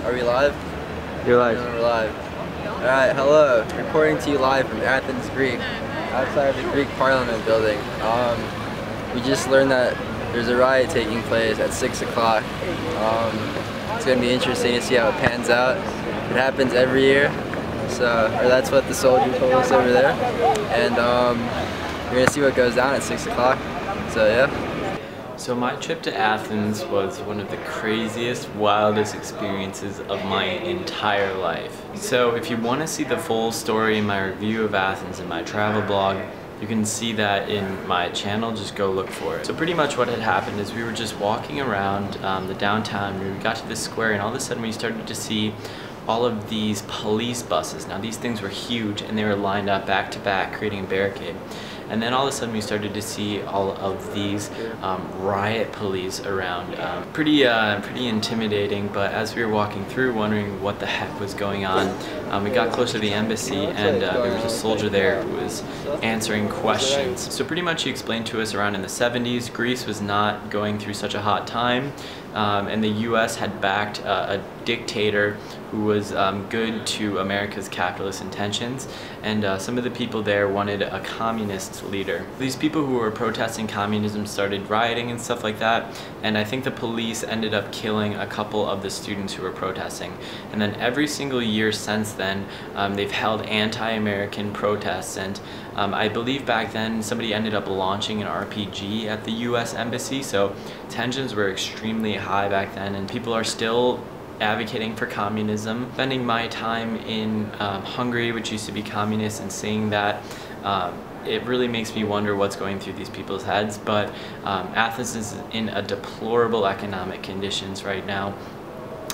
Are we live? You're live. No, we're live. Alright, hello. Reporting to you live from Athens, Greek, outside of the Greek Parliament building. We just learned that there's a riot taking place at 6 o'clock. It's going to be interesting to see how it pans out. It happens every year, or that's what the soldier told us over there. And we're going to see what goes down at 6 o'clock. So yeah. So my trip to Athens was one of the craziest, wildest experiences of my entire life. So if you want to see the full story in my review of Athens in my travel blog, you can see that in my channel, just go look for it. So pretty much what had happened is we were just walking around the downtown, we got to this square, and all of a sudden we started to see all of these police buses. Now these things were huge and they were lined up back to back, creating a barricade. And then all of a sudden we started to see all of these riot police around. Pretty intimidating, but as we were walking through wondering what the heck was going on, we got close to the embassy and there was a soldier there who was answering questions. So pretty much he explained to us around in the 70s, Greece was not going through such a hot time, and the US had backed a dictator who was good to America's capitalist intentions, and some of the people there wanted a communist leader. These people who were protesting communism started rioting and stuff like that, and I think the police ended up killing a couple of the students who were protesting. And then every single year since then, they've held anti-American protests, and I believe back then somebody ended up launching an RPG at the US Embassy, so tensions were extremely high back then, and people are still advocating for communism. Spending my time in Hungary, which used to be communist, and seeing that, it really makes me wonder what's going through these people's heads. But Athens is in a deplorable economic conditions right now.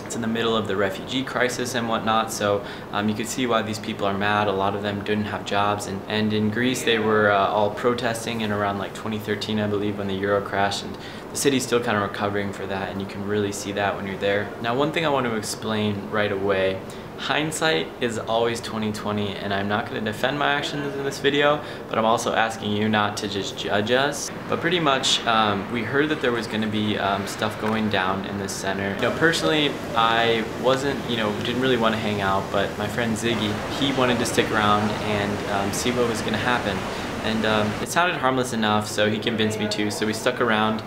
It's in the middle of the refugee crisis and whatnot, so you could see why these people are mad. A lot of them didn't have jobs, and in Greece they were all protesting in around like 2013, I believe, when the euro crashed, and the city's still kind of recovering for that, and you can really see that when you're there. Now, one thing I want to explain right away: hindsight is always 20/20, and I'm not going to defend my actions in this video, but I'm also asking you not to just judge us. But pretty much, we heard that there was going to be stuff going down in this center. You know, personally, I wasn't, didn't really want to hang out, but my friend Ziggy, he wanted to stick around and see what was going to happen. And it sounded harmless enough, so he convinced me to, so we stuck around.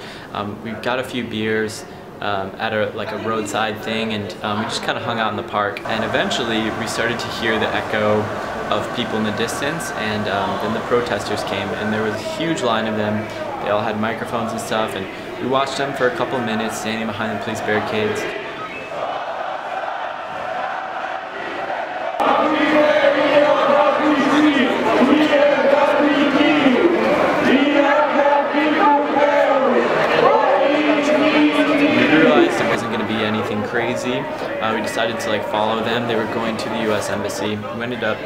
We got a few beers at a roadside thing, and we just kind of hung out in the park, and eventually we started to hear the echo of people in the distance, and then the protesters came, and there was a huge line of them. They all had microphones and stuff, and we watched them for a couple minutes standing behind the police barricades. Crazy. We decided to follow them. They were going to the US Embassy. We ended up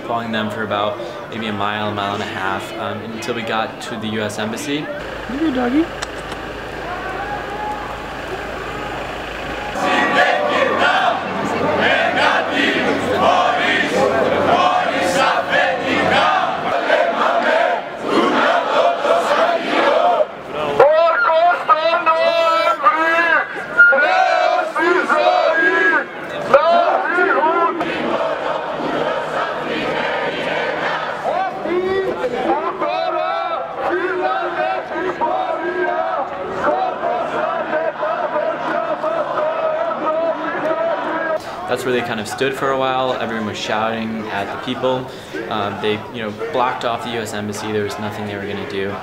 following them for about maybe a mile and a half until we got to the US Embassy. You good, doggy? That's where they kind of stood for a while. Everyone was shouting at the people. They, blocked off the US Embassy. There was nothing they were going to do.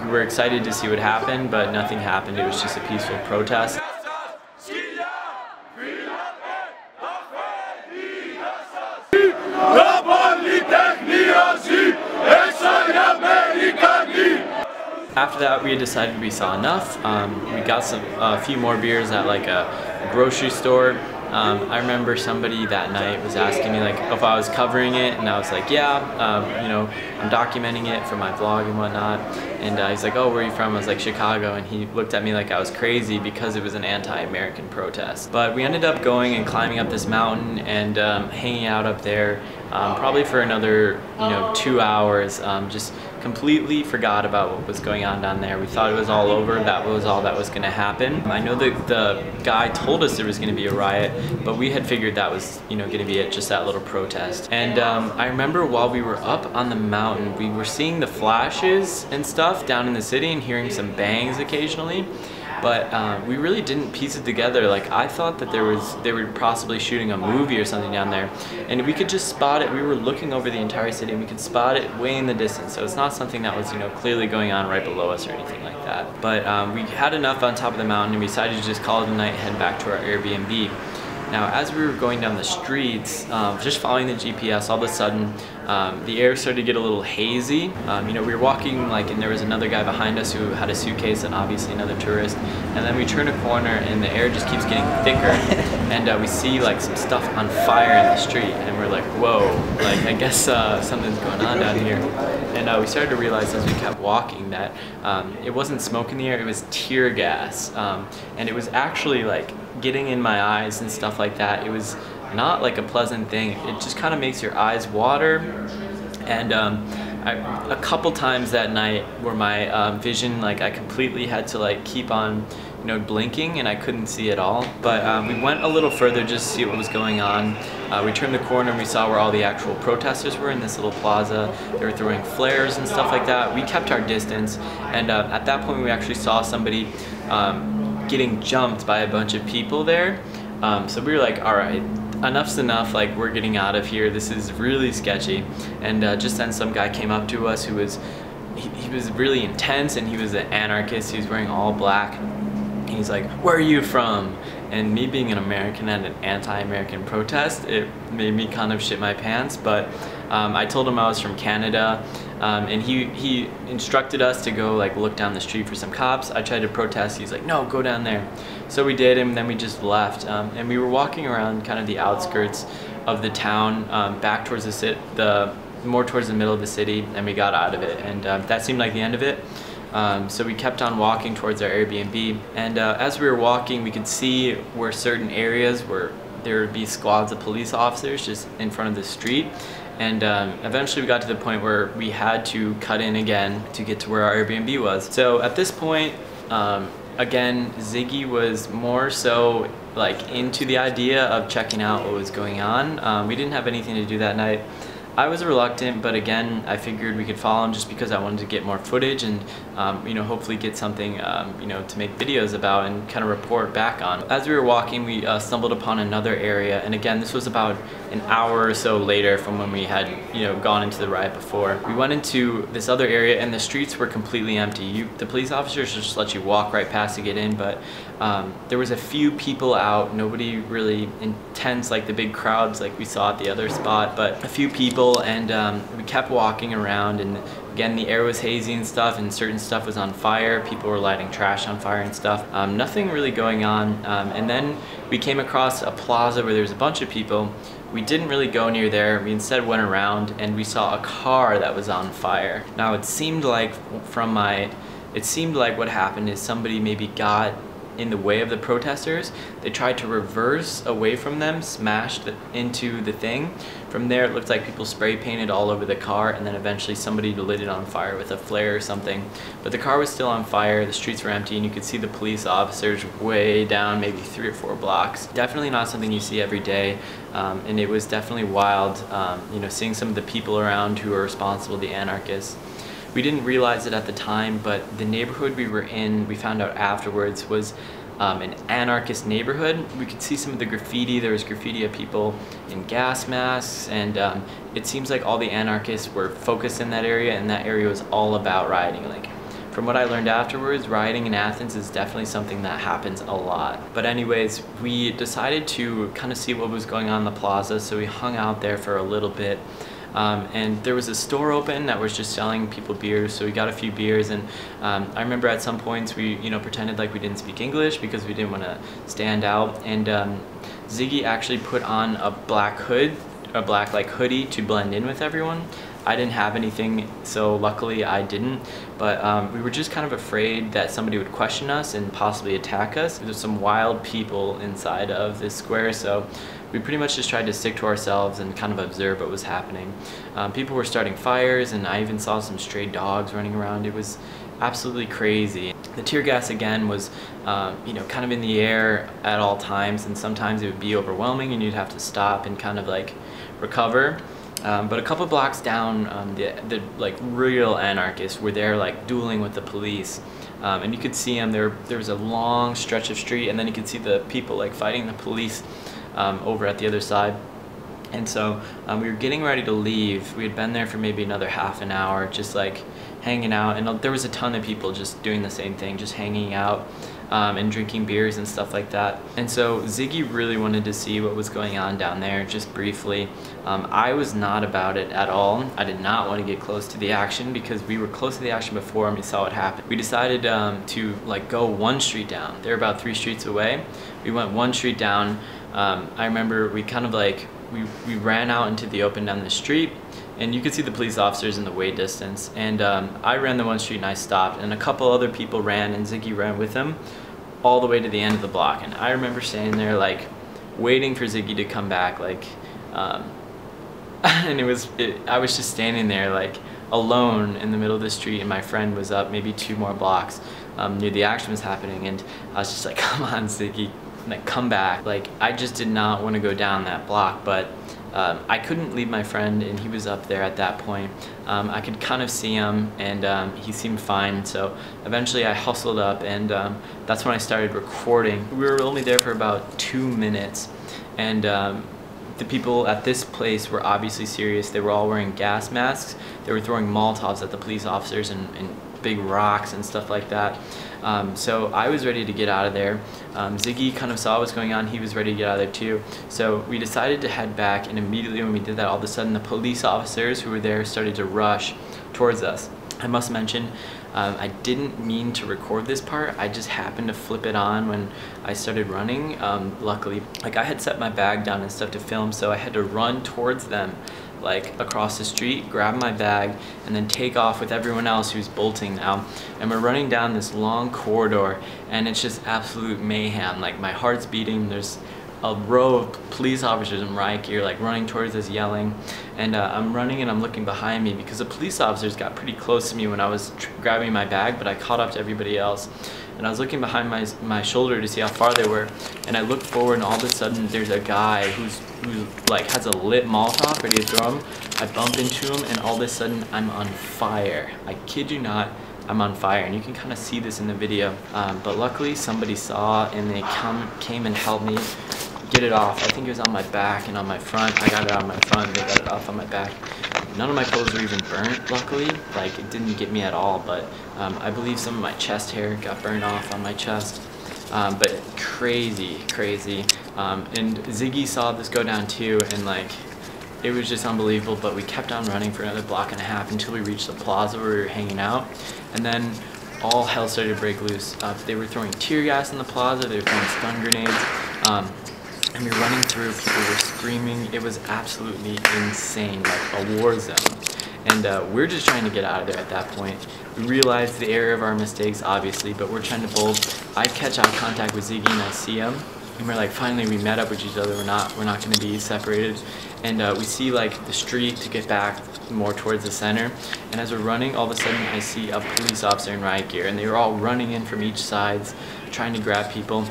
We were excited to see what happened, but nothing happened. It was just a peaceful protest. After that, we had decided we saw enough. We got a few more beers at a grocery store. I remember somebody that night was asking me if I was covering it, and I was like, yeah, I'm documenting it for my vlog and whatnot. And he's like, oh, where are you from? I was like, Chicago, and he looked at me like I was crazy because it was an anti-American protest. But we ended up going and climbing up this mountain and hanging out up there. probably for another 2 hours. Just completely forgot about what was going on down there. We thought it was all over. That was all that was going to happen. I know that the guy told us there was going to be a riot, but we had figured that was going to be it, just that little protest. And I remember while we were up on the mountain, we were seeing the flashes and stuff down in the city and hearing some bangs occasionally. But we really didn't piece it together. Like, I thought that they were possibly shooting a movie or something down there, and we could just spot it. We were looking over the entire city and we could spot it way in the distance. So it's not something that was clearly going on right below us or anything like that. But we had enough on top of the mountain and we decided to just call it a night and head back to our Airbnb. Now, as we were going down the streets, just following the GPS, all of a sudden, the air started to get a little hazy. We were walking, and there was another guy behind us who had a suitcase, and obviously another tourist. And then we turn a corner, and the air just keeps getting thicker, and we see some stuff on fire in the street, and we're like, whoa! I guess something's going on down here. And we started to realize as we kept walking that it wasn't smoke in the air; it was tear gas, and it was actually getting in my eyes and stuff like that. It was not a pleasant thing. It just kind of makes your eyes water. And a couple times that night where my vision, I completely had to keep on blinking and I couldn't see at all. But we went a little further just to see what was going on. We turned the corner and we saw where all the actual protesters were in this little plaza. They were throwing flares and stuff like that. We kept our distance, and at that point we actually saw somebody getting jumped by a bunch of people there. So we were like, all right, enough's enough, we're getting out of here. This is really sketchy. And just then some guy came up to us who was, he was really intense, and he was an anarchist. He was wearing all black. He's like, where are you from? And me being an American at an anti-American protest, it made me kind of shit my pants. But I told him I was from Canada, and he instructed us to go look down the street for some cops. I tried to protest. He's like, no, go down there. So we did, and then we just left. And we were walking around kind of the outskirts of the town, back towards more towards the middle of the city, and we got out of it. And that seemed like the end of it. So we kept on walking towards our Airbnb, and as we were walking, we could see where certain areas where there would be squads of police officers just in front of the street. And eventually we got to the point where we had to cut in again to get to where our Airbnb was. So at this point, again, Ziggy was more so into the idea of checking out what was going on. We didn't have anything to do that night. I was reluctant, but again, I figured we could follow him just because I wanted to get more footage and, hopefully get something, to make videos about and kind of report back on. As we were walking, we stumbled upon another area, and again, this was about an hour or so later from when we had, gone into the riot before. We went into this other area, and the streets were completely empty. The police officers just let you walk right past to get in, but there was a few people out, nobody really intense like the big crowds like we saw at the other spot, but a few people. And we kept walking around, and again the air was hazy and stuff, and certain stuff was on fire. People were lighting trash on fire and stuff. Nothing really going on. And then we came across a plaza where there was a bunch of people. We didn't really go near there. We instead went around, and we saw a car that was on fire. Now it seemed like what happened is somebody maybe got in the way of the protesters. They tried to reverse away from them, smashed into the thing. From there, it looked like people spray painted all over the car, and then eventually somebody lit it on fire with a flare or something. But the car was still on fire, the streets were empty, and you could see the police officers way down, maybe 3 or 4 blocks. Definitely not something you see every day, and it was definitely wild, seeing some of the people around who were responsible, the anarchists. We didn't realize it at the time, but the neighborhood we were in, we found out afterwards, was an anarchist neighborhood. We could see some of the graffiti. There was graffiti of people in gas masks, and it seems like all the anarchists were focused in that area, and that area was all about rioting. From what I learned afterwards, rioting in Athens is definitely something that happens a lot. But anyways, we decided to kind of see what was going on in the plaza, so we hung out there for a little bit. And there was a store open that was just selling people beers, so we got a few beers, and I remember at some points we pretended like we didn't speak English because we didn't want to stand out, and Ziggy actually put on a black hood, a black hoodie to blend in with everyone. I didn't have anything, so luckily I didn't. But we were just kind of afraid that somebody would question us and possibly attack us. There's some wild people inside of this square, so we pretty much just tried to stick to ourselves and kind of observe what was happening. People were starting fires, and I even saw some stray dogs running around. It was absolutely crazy. The tear gas again was kind of in the air at all times, and sometimes it would be overwhelming and you'd have to stop and kind of like recover. But a couple blocks down, the like real anarchists were there like dueling with the police, and you could see them. There was a long stretch of street, and then you could see the people like fighting the police over at the other side. And so we were getting ready to leave. We had been there for maybe another half an hour, just like hanging out, and there was a ton of people just doing the same thing, just hanging out and drinking beers and stuff like that. And so Ziggy really wanted to see what was going on down there, just briefly. I was not about it at all. I did not want to get close to the action because we were close to the action before and we saw what happened. We decided to like go one street down. They're about 3 streets away. We went one street down. I remember we kind of like we ran out into the open down the street, and you could see the police officers in the way distance. And I ran the one street and I stopped, and a couple other people ran, and Ziggy ran with him all the way to the end of the block. And I remember standing there like waiting for Ziggy to come back, like and I was just standing there like alone in the middle of the street, and my friend was up maybe 2 more blocks near the action was happening, and I was just like, come on Ziggy, like come back. Like I just did not want to go down that block, but I couldn't leave my friend, and he was up there at that point. I could kind of see him, and he seemed fine, so eventually I hustled up, and that's when I started recording. We were only there for about 2 minutes, and the people at this place were obviously serious. They were all wearing gas masks. They were throwing Molotovs at the police officers and big rocks and stuff like that. So I was ready to get out of there. Ziggy kind of saw what's going on. He was ready to get out of there too. So we decided to head back, and immediately when we did that, all of a sudden the police officers who were there started to rush towards us. I must mention, I didn't mean to record this part. I just happened to flip it on when I started running. Luckily, like I had set my bag down and stuff to film, so I had to run towards them like across the street, grab my bag, and then take off with everyone else who's bolting now. And we're running down this long corridor, and it's just absolute mayhem. Like my heart's beating. There's a row of police officers in riot gear like running towards us yelling, and I'm running and I'm looking behind me because the police officers got pretty close to me when I was grabbing my bag, but I caught up to everybody else. And I was looking behind my shoulder to see how far they were, and I looked forward, and all of a sudden there's a guy who like has a lit Molotov ready to throw him. I bump into him, and all of a sudden I'm on fire. I kid you not, I'm on fire, and you can kind of see this in the video. But luckily somebody saw, and they came and helped me get it off. I think it was on my back and on my front. I got it on my front, they got it off on my back. None of my clothes were even burnt, luckily. Like, it didn't get me at all, but I believe some of my chest hair got burned off on my chest. But crazy. And Ziggy saw this go down too, and like, it was just unbelievable. But we kept on running for another block and a half until we reached the plaza where we were hanging out. And then all hell started to break loose. They were throwing tear gas in the plaza, they were throwing stun grenades. And we were running through, people were screaming. It was absolutely insane, like a war zone. And we're just trying to get out of there at that point. We realized the area of our mistakes, obviously, but we're trying to bolt. I catch eye contact with Ziggy and I see him. And we're like, finally we met up with each other. We're not gonna be separated. And we see like the street to get back more towards the center. And as we're running, all of a sudden I see a police officer in riot gear, and they were all running in from each side, trying to grab people.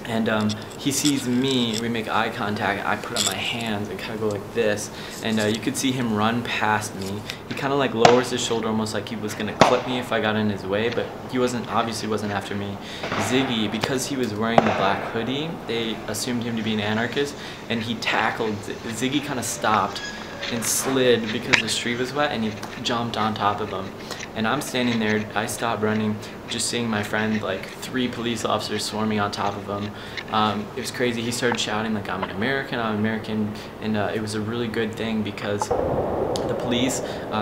And he sees me, we make eye contact, I put up my hands and kind of go like this, and you could see him run past me. He kind of like lowers his shoulder almost like he was going to clip me if I got in his way, but he obviously wasn't after me. Ziggy, because he was wearing the black hoodie, they assumed him to be an anarchist, and he tackled, Ziggy kind of stopped and slid because the street was wet, and he jumped on top of him. And I'm standing there, I stopped running, just seeing my friend like 3 police officers swarming on top of him. It was crazy. He started shouting like, I'm an American, and it was a really good thing because the police,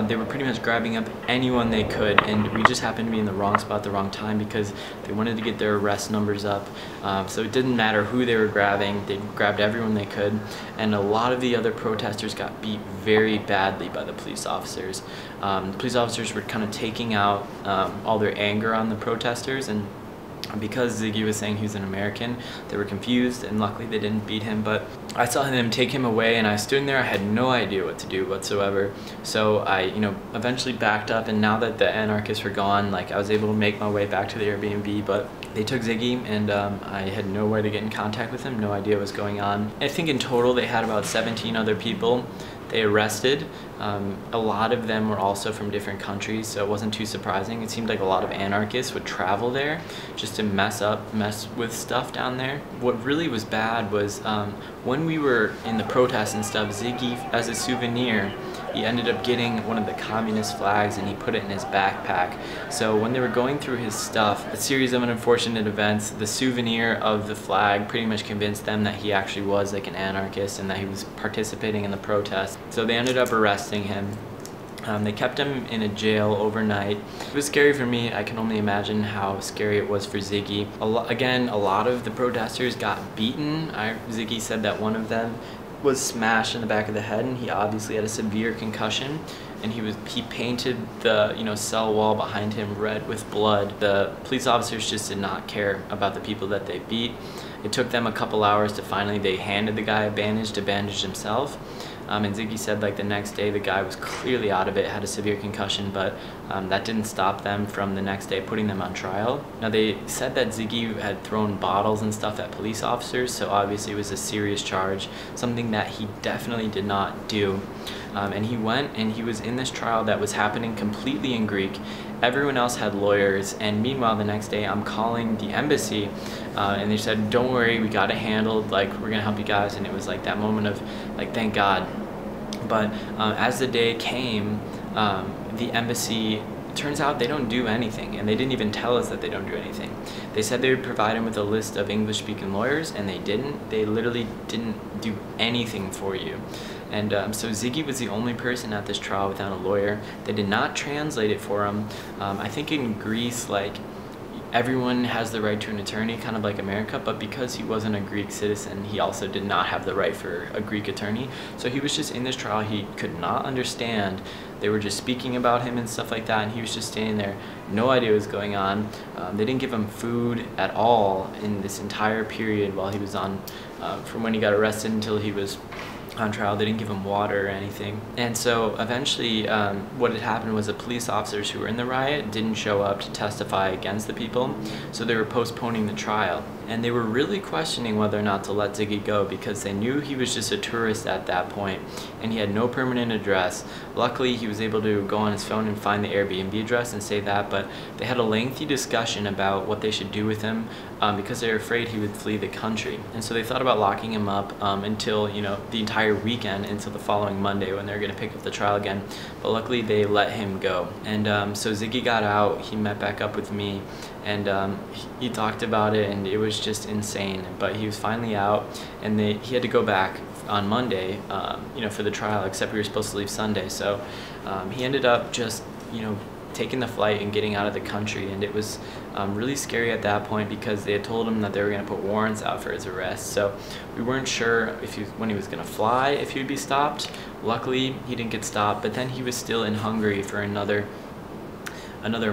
they were pretty much grabbing up anyone they could, and we just happened to be in the wrong spot at the wrong time because they wanted to get their arrest numbers up. So it didn't matter who they were grabbing, they grabbed everyone they could, and a lot of the other protesters got beat very badly by the police officers. The police officers were kind of taking out all their anger on the protesters, and because Ziggy was saying he was an American, they were confused, and luckily they didn't beat him. But I saw them take him away, and I stood in there. I had no idea what to do whatsoever. So I, eventually backed up, and now that the anarchists were gone, like, I was able to make my way back to the Airbnb. But they took Ziggy, and I had nowhere to get in contact with him, no idea what was going on. I think in total they had about 17 other people they arrested. A lot of them were also from different countries, so it wasn't too surprising. It seemed like a lot of anarchists would travel there just to mess with stuff down there. What really was bad was when we were in the protests and stuff, Ziggy, as a souvenir, he ended up getting one of the communist flags and he put it in his backpack. So when they were going through his stuff, a series of unfortunate events, the souvenir of the flag pretty much convinced them that he actually was like an anarchist and that he was participating in the protest. So they ended up arresting him. They kept him in a jail overnight. It was scary for me. I can only imagine how scary it was for Ziggy. Again, a lot of the protesters got beaten. Ziggy said that one of them was smashed in the back of the head, and he obviously had a severe concussion, and he painted the cell wall behind him red with blood. The police officers just did not care about the people that they beat. It took them a couple hours to finally, they handed the guy a bandage to bandage himself. And Ziggy said like the next day the guy was clearly out of it, had a severe concussion, but that didn't stop them from the next day putting them on trial. Now they said that Ziggy had thrown bottles and stuff at police officers, so obviously it was a serious charge, something that he definitely did not do. And he went and he was in this trial that was happening completely in Greek. Everyone else had lawyers, and meanwhile the next day I'm calling the embassy and they said, don't worry, we got it handled, like, we're gonna help you guys. And it was like that moment of like, thank God. But as the day came, the embassy, it turns out they don't do anything, and they didn't even tell us that they don't do anything. They said they would provide him with a list of English-speaking lawyers, and they didn't. They literally didn't do anything for you. And so Ziggy was the only person at this trial without a lawyer. They did not translate it for him. I think in Greece, like, everyone has the right to an attorney, kind of like America, but because he wasn't a Greek citizen, he also did not have the right for a Greek attorney. So he was just in this trial, he could not understand. They were just speaking about him and stuff like that, and he was just standing there, no idea what was going on. They didn't give him food at all in this entire period while he was on, from when he got arrested until he was on trial. They didn't give him water or anything. And so eventually what had happened was the police officers who were in the riot didn't show up to testify against the people, so they were postponing the trial. And they were really questioning whether or not to let Ziggy go because they knew he was just a tourist at that point and he had no permanent address. Luckily, he was able to go on his phone and find the Airbnb address and say that, but they had a lengthy discussion about what they should do with him because they were afraid he would flee the country. And so they thought about locking him up until, the entire weekend, until the following Monday when they were going to pick up the trial again. But luckily, they let him go. And so Ziggy got out, he met back up with me, and he talked about it, and it was just insane. But he was finally out, and he had to go back on Monday, for the trial, except we were supposed to leave Sunday. So he ended up just, taking the flight and getting out of the country, and it was really scary at that point because they had told him that they were going to put warrants out for his arrest. So we weren't sure when he was going to fly, if he would be stopped. Luckily, he didn't get stopped, but then he was still in Hungary for another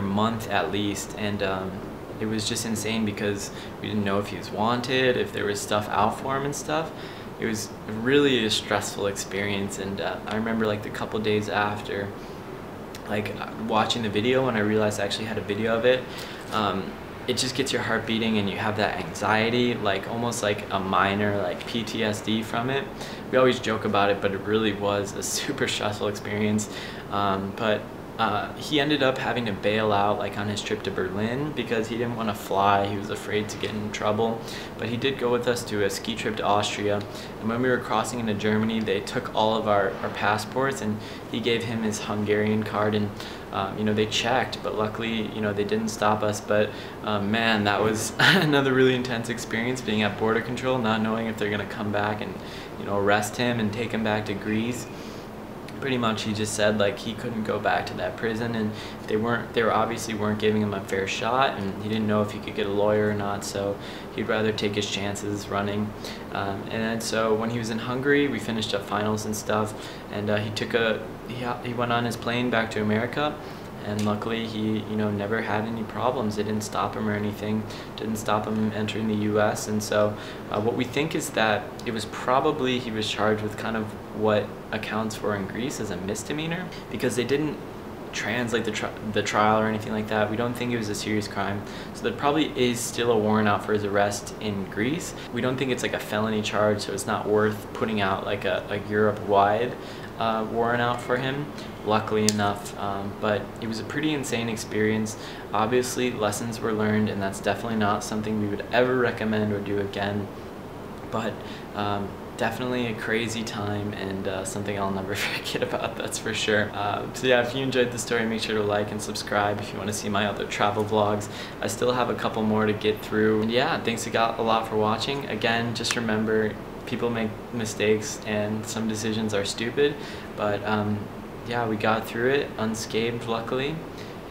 month at least, and it was just insane because we didn't know if he was wanted, if there was stuff out for him and stuff. It was really a stressful experience, and I remember like the couple days after, like watching the video, when I realized I actually had a video of it, it just gets your heart beating and you have that anxiety, like almost like a minor like PTSD from it. We always joke about it, but it really was a super stressful experience. But He ended up having to bail out like on his trip to Berlin because he didn't want to fly. He was afraid to get in trouble. But he did go with us to a ski trip to Austria. And when we were crossing into Germany, they took all of our passports, and he gave him his Hungarian card, and you know, they checked, but luckily, you know, they didn't stop us. But man, that was another really intense experience, being at border control, not knowing if they're gonna come back and, you know, arrest him and take him back to Greece. Pretty much he just said like he couldn't go back to that prison, and they obviously weren't giving him a fair shot, and he didn't know if he could get a lawyer or not, so he'd rather take his chances running. And then so when he was in Hungary, we finished up finals and stuff, and he went on his plane back to America. And luckily he, you know, never had any problems. It didn't stop him or anything. Didn't stop him entering the US. And so what we think is that it was probably he was charged with kind of what accounts for in Greece as a misdemeanor, because they didn't translate the trial or anything like that. We don't think it was a serious crime. So there probably is still a warrant out for his arrest in Greece. We don't think it's like a felony charge, so it's not worth putting out like a Europe-wide warrant out for him, luckily enough. But it was a pretty insane experience. Obviously lessons were learned, and that's definitely not something we would ever recommend or do again. But definitely a crazy time, and something I'll never forget about, that's for sure. So yeah, if you enjoyed the story, make sure to like and subscribe if you want to see my other travel vlogs. I still have a couple more to get through. And yeah, thanks a lot for watching. Again, just remember, people make mistakes and some decisions are stupid, but yeah, we got through it unscathed, luckily.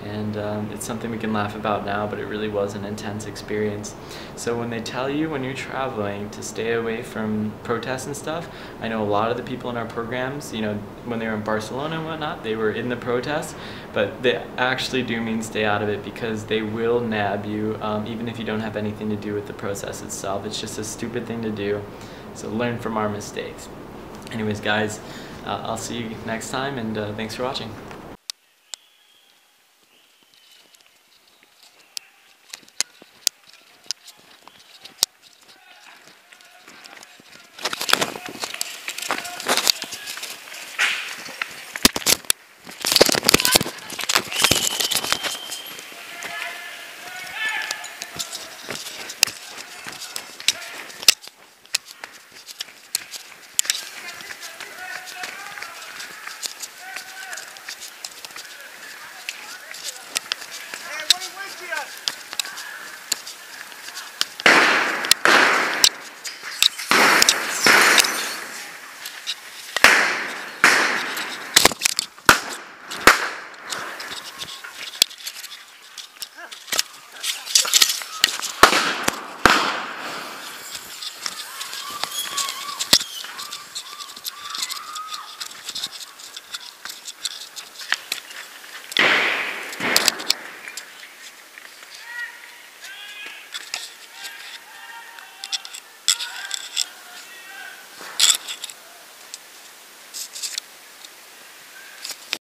And it's something we can laugh about now, but it really was an intense experience. So when they tell you when you're traveling to stay away from protests and stuff, I know a lot of the people in our programs, you know, when they were in Barcelona and whatnot, they were in the protests, but they actually do mean stay out of it, because they will nab you, even if you don't have anything to do with the process itself. It's just a stupid thing to do, so learn from our mistakes. Anyways guys, I'll see you next time, and thanks for watching.